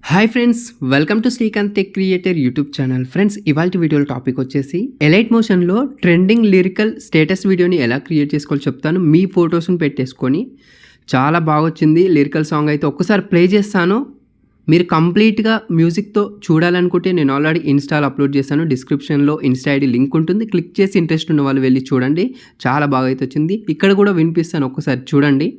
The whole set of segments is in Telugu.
Hi friends, welcome to Srikanth tech creator YouTube channel. Friends, ఇవాల్టి వీడియోలో టాపిక్ వచ్చేసి ఎలైట్ మోషన్లో ట్రెండింగ్ లిరికల్ స్టేటస్ వీడియోని ఎలా క్రియేట్ చేసుకోవాలో చెప్తాను. మీ ఫొటోస్ని పెట్టేసుకొని చాలా బాగా వచ్చింది లిరికల్ సాంగ్. అయితే ఒక్కసారి ప్లే చేస్తాను. మీరు కంప్లీట్గా మ్యూజిక్తో చూడాలనుకుంటే నేను ఆల్రెడీ ఇన్స్టాలో అప్లోడ్ చేశాను. డిస్క్రిప్షన్లో ఇన్స్టా ఐడి లింక్ ఉంటుంది. క్లిక్ చేసి ఇంట్రెస్ట్ ఉన్న వాళ్ళు వెళ్ళి చూడండి. చాలా బాగా అయితే వచ్చింది. ఇక్కడ కూడా వినిపిస్తాను, ఒక్కసారి చూడండి.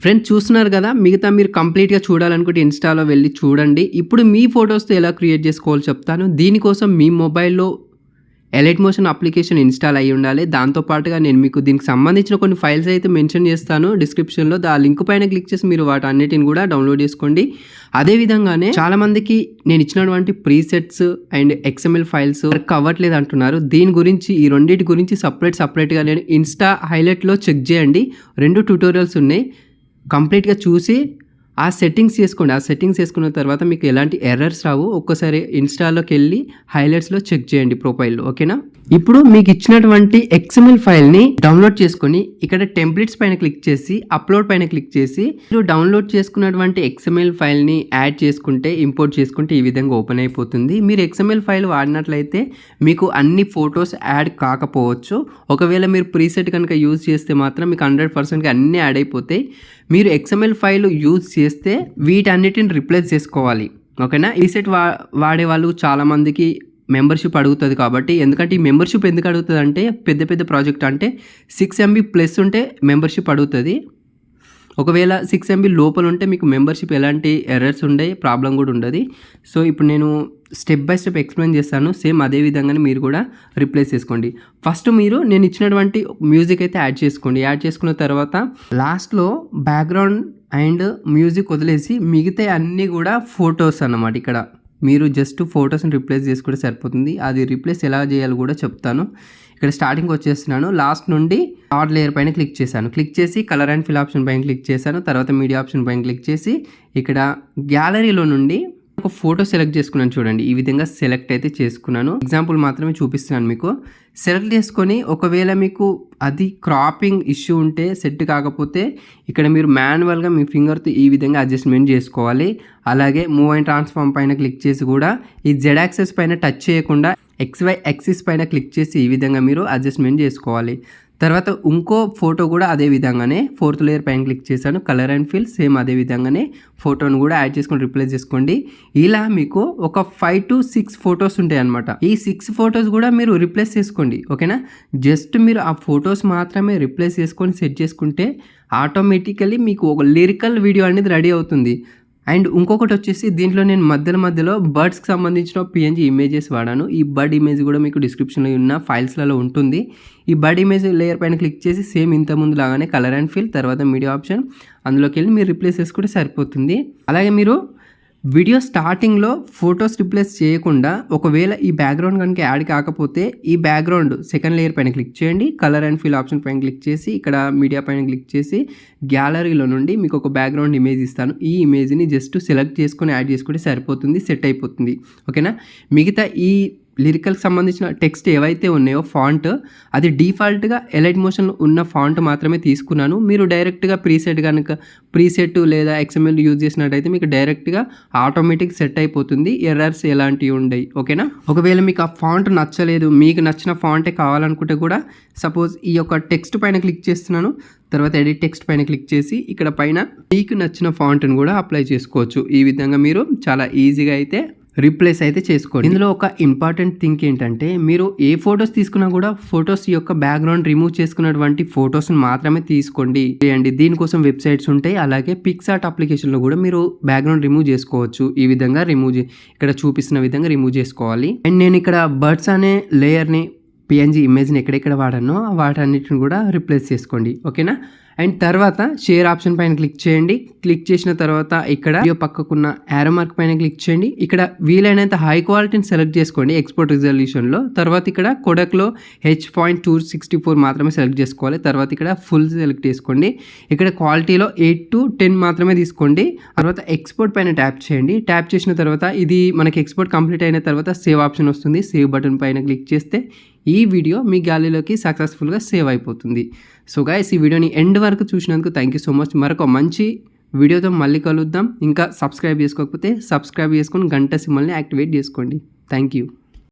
ఫ్రెండ్స్, చూస్తున్నారు కదా, మిగతా మీరు కంప్లీట్గా చూడాలనుకుంటే ఇన్స్టాలో వెళ్ళి చూడండి. ఇప్పుడు మీ ఫొటోస్తో ఎలా క్రియేట్ చేసుకోవాలో చెప్తాను. దీనికోసం మీ మొబైల్లో ఎలైట్ మోషన్ అప్లికేషన్ ఇన్స్టాల్ అయ్యి ఉండాలి. దాంతోపాటుగా నేను మీకు దీనికి సంబంధించిన కొన్ని ఫైల్స్ అయితే మెన్షన్ చేస్తాను డిస్క్రిప్షన్లో. ఆ లింక్ పైన క్లిక్ చేసి మీరు వాటి అన్నిటిని కూడా డౌన్లోడ్ చేసుకోండి. అదేవిధంగానే చాలామందికి నేను ఇచ్చినటువంటి presets and XML files work అవ్వట్లేదు అంటున్నారు. దీని గురించి, ఈ రెండింటి గురించి సపరేట్గా నేను ఇన్స్టా హైలైట్లో చెక్ చేయండి. 2 ట్యూటోరియల్స్ ఉన్నాయి. కంప్లీట్గా చూసి ఆ సెట్టింగ్స్ చేసుకోండి. ఆ సెట్టింగ్స్ చేసుకున్న తర్వాత మీకు ఎలాంటి ఎర్రర్స్ రావు. ఒక్కసారి ఇన్స్టాలోకి వెళ్ళి హైలైట్స్లో చెక్ చేయండి ప్రొఫైల్లో, ఓకేనా? ఇప్పుడు మీకు ఇచ్చినటువంటి XML ఫైల్ని డౌన్లోడ్ చేసుకొని ఇక్కడ టెంప్లెట్స్ పైన క్లిక్ చేసి అప్లోడ్ పైన క్లిక్ చేసి మీరు డౌన్లోడ్ చేసుకున్నటువంటి XML ఫైల్ని యాడ్ చేసుకుంటే, ఇంపోర్ట్ చేసుకుంటే ఈ విధంగా ఓపెన్ అయిపోతుంది. మీరు XML ఫైల్ వాడినట్లయితే మీకు అన్ని ఫొటోస్ యాడ్ కాకపోవచ్చు. ఒకవేళ మీరు ప్రీసెట్ కనుక యూజ్ చేస్తే మాత్రం మీకు 100% అన్నీ యాడ్ అయిపోతాయి. మీరు XML ఫైల్ యూజ్ చేస్తే వీటన్నిటిని రిప్లేస్ చేసుకోవాలి, ఓకేనా? ఈ సెట్ వాడే వాళ్ళు చాలామందికి మెంబర్షిప్ అడుగుతుంది. కాబట్టి ఎందుకంటే ఈ మెంబర్షిప్ ఎందుకు అడుగుతుంది అంటే, పెద్ద ప్రాజెక్ట్ అంటే 6 MB ప్లస్ ఉంటే మెంబర్షిప్ అడుగుతుంది. ఒకవేళ 6 MB లోపల ఉంటే మీకు మెంబర్షిప్ ఎలాంటి ఎర్రర్స్ ఉండే ప్రాబ్లం కూడా ఉండదు. సో ఇప్పుడు నేను స్టెప్ బై స్టెప్ ఎక్స్ప్లెయిన్ చేస్తాను. సేమ్ అదే విధంగానే మీరు కూడా రిప్లేస్ చేసుకోండి. ఫస్ట్ నేను ఇచ్చినటువంటి మ్యూజిక్ అయితే యాడ్ చేసుకోండి. యాడ్ చేసుకున్న తర్వాత లాస్ట్లో బ్యాక్గ్రౌండ్ అండ్ మ్యూజిక్ వదిలేసి మిగతా అన్నీ కూడా ఫొటోస్ అన్నమాట. ఇక్కడ మీరు జస్ట్ ఫొటోస్ని రిప్లేస్ చేసుకుంటే సరిపోతుంది. అది రిప్లేస్ ఎలా చేయాలో కూడా చెప్తాను. ఇక్కడ స్టార్టింగ్ వచ్చేస్తున్నాను. లాస్ట్ నుండి థర్డ్ లేయర్ పైన క్లిక్ చేశాను. క్లిక్ చేసి కలర్ అండ్ ఫిల్ ఆప్షన్ పైన క్లిక్ చేశాను. తర్వాత మీడియా ఆప్షన్ పైన క్లిక్ చేసి ఇక్కడ గ్యాలరీలో నుండి ఒక ఫోటో సెలెక్ట్ చేసుకున్నాను. చూడండి, ఈ విధంగా సెలెక్ట్ అయితే చేసుకున్నాను. ఎగ్జాంపుల్ మాత్రమే చూపిస్తున్నాను మీకు. సెలెక్ట్ చేసుకొని ఒకవేళ మీకు అది క్రాపింగ్ ఇష్యూ ఉంటే, సెట్ కాకపోతే ఇక్కడ మీరు మాన్యువల్గా మీ ఫింగర్తో ఈ విధంగా అడ్జస్ట్మెంట్ చేసుకోవాలి. అలాగే మూవ్ అండ్ ట్రాన్స్ఫార్మ్ పైన క్లిక్ చేసి కూడా ఈ Z యాక్సెస్ పైన టచ్ చేయకుండా XY యాక్సిస్ పైన క్లిక్ చేసి ఈ విధంగా మీరు అడ్జస్ట్మెంట్ చేసుకోవాలి. తర్వాత ఇంకో ఫోటో కూడా అదే విధంగానే 4th లేయర్ పైన క్లిక్ చేశాను. కలర్ అండ్ ఫిల్ సేమ్ అదే విధంగానే ఫోటోను కూడా యాడ్ చేసుకొని రిప్లేస్ చేసుకోండి. ఇలా మీకు ఒక 5 to 6 ఫొటోస్ ఉంటాయి అనమాట. ఈ 6 ఫొటోస్ కూడా మీరు రిప్లేస్ చేసుకోండి, ఓకేనా? జస్ట్ మీరు ఆ ఫొటోస్ మాత్రమే రిప్లేస్ చేసుకొని సెట్ చేసుకుంటే ఆటోమేటికలీ మీకు ఒక లిరికల్ వీడియో అనేది రెడీ అవుతుంది. అండ్ ఇంకొకటి వచ్చేసి, దీంట్లో నేను మధ్యలో బర్డ్స్కి సంబంధించిన PNG ఇమేజెస్ వాడాను. ఈ బర్డ్ ఇమేజ్ కూడా మీకు డిస్క్రిప్షన్లో ఉన్న ఫైల్స్లలో ఉంటుంది. ఈ బర్డ్ ఇమేజ్ లేయర్ పైన క్లిక్ చేసి సేమ్ ఇంతకుముందు లాగానే కలర్ అండ్ ఫిల్, తర్వాత మీడియా ఆప్షన్, అందులోకి వెళ్ళి మీరు రిప్లేస్ చేసుకుంటే సరిపోతుంది. అలాగే మీరు వీడియో స్టార్టింగ్లో ఫొటోస్ రిప్లేస్ చేయకుండా, ఒకవేళ ఈ బ్యాక్గ్రౌండ్ కనుక యాడ్ కాకపోతే ఈ బ్యాక్గ్రౌండ్ సెకండ్ లేయర్ పైన క్లిక్ చేయండి. కలర్ అండ్ ఫిల్ ఆప్షన్ పైన క్లిక్ చేసి ఇక్కడ మీడియా పైన క్లిక్ చేసి గ్యాలరీలో నుండి మీకు ఒక బ్యాక్గ్రౌండ్ ఇమేజ్ ఇస్తాను. ఈ ఇమేజ్ని జస్ట్ సెలెక్ట్ చేసుకొని యాడ్ చేసుకుంటే సరిపోతుంది, సెట్ అయిపోతుంది, ఓకేనా? మిగతా ఈ లిరికల్కి సంబంధించిన టెక్స్ట్ ఏవైతే ఉన్నాయో ఫాంట్, అది డిఫాల్ట్గా ఎలైట్ మోషన్ ఉన్న ఫాంట్ మాత్రమే తీసుకున్నాను. మీరు డైరెక్ట్గా ప్రీసెట్ లేదా XML యూజ్ చేసినట్టయితే మీకు డైరెక్ట్గా ఆటోమేటిక్ సెట్ అయిపోతుంది. ఎర్రర్స్ ఎలాంటివి ఉండవు, ఓకేనా? ఒకవేళ మీకు ఆ ఫాంట్ నచ్చలేదు, మీకు నచ్చిన ఫాంటే కావాలనుకుంటే కూడా, సపోజ్ ఈ యొక్క టెక్స్ట్ పైన క్లిక్ చేస్తున్నాను, తర్వాత ఎడిట్ టెక్స్ట్ పైన క్లిక్ చేసి ఇక్కడ పైన మీకు నచ్చిన ఫాంట్ని కూడా అప్లై చేసుకోవచ్చు. ఈ విధంగా మీరు చాలా ఈజీగా అయితే రీప్లేస్ అయితే చేసుకోండి. ఇందులో ఒక ఇంపార్టెంట్ థింగ్ ఏంటంటే, మీరు ఏ ఫొటోస్ తీసుకున్నా కూడా ఫొటోస్ యొక్క బ్యాక్గ్రౌండ్ రిమూవ్ చేసుకున్నటువంటి ఫొటోస్ని మాత్రమే తీసుకోండి అండి. దీనికోసం వెబ్సైట్స్ ఉంటాయి. అలాగే పిక్సార్ట్ అప్లికేషన్లో కూడా మీరు బ్యాక్గ్రౌండ్ రిమూవ్ చేసుకోవచ్చు. ఈ విధంగా ఇక్కడ చూపిస్తున్న విధంగా రిమూవ్ చేసుకోవాలి. అండ్ నేను ఇక్కడ బర్డ్స్ అనే లేయర్ని PNG ఇమేజ్ని ఎక్కడెక్కడ వాడానో వాటన్నిటిని కూడా రిప్లేస్ చేసుకోండి, ఓకేనా? అండ్ తర్వాత షేర్ ఆప్షన్ పైన క్లిక్ చేయండి. క్లిక్ చేసిన తర్వాత ఇక్కడ వీడియో పక్కకున్న యారో మార్క్ పైన క్లిక్ చేయండి. ఇక్కడ వీలైనంత హై క్వాలిటీని సెలెక్ట్ చేసుకోండి ఎక్స్పోర్ట్ రిజల్యూషన్లో. తర్వాత ఇక్కడ కొడక్లో H.264 మాత్రమే సెలెక్ట్ చేసుకోవాలి. తర్వాత ఇక్కడ ఫుల్ సెలెక్ట్ చేసుకోండి. ఇక్కడ క్వాలిటీలో 8 to 10 మాత్రమే తీసుకోండి. తర్వాత ఎక్స్పోర్ట్ పైన ట్యాప్ చేయండి. ట్యాప్ చేసిన తర్వాత ఇది మనకి ఎక్స్పోర్ట్ కంప్లీట్ అయిన తర్వాత సేవ్ ఆప్షన్ వస్తుంది. సేవ్ బటన్ పైన క్లిక్ చేస్తే ఈ వీడియో మీ గ్యాలరీలోకి సక్సెస్ఫుల్గా సేవ్ అయిపోతుంది. సో గైస్, ఈ వీడియోని ఎండ్ వరకు చూసినందుకు థ్యాంక్ యూ సో మచ్. మరొక మంచి వీడియోతో మళ్ళీ కలుద్దాం. ఇంకా సబ్స్క్రైబ్ చేసుకోకపోతే సబ్స్క్రైబ్ చేసుకొని గంట సింబల్ని యాక్టివేట్ చేసుకోండి. Thank you.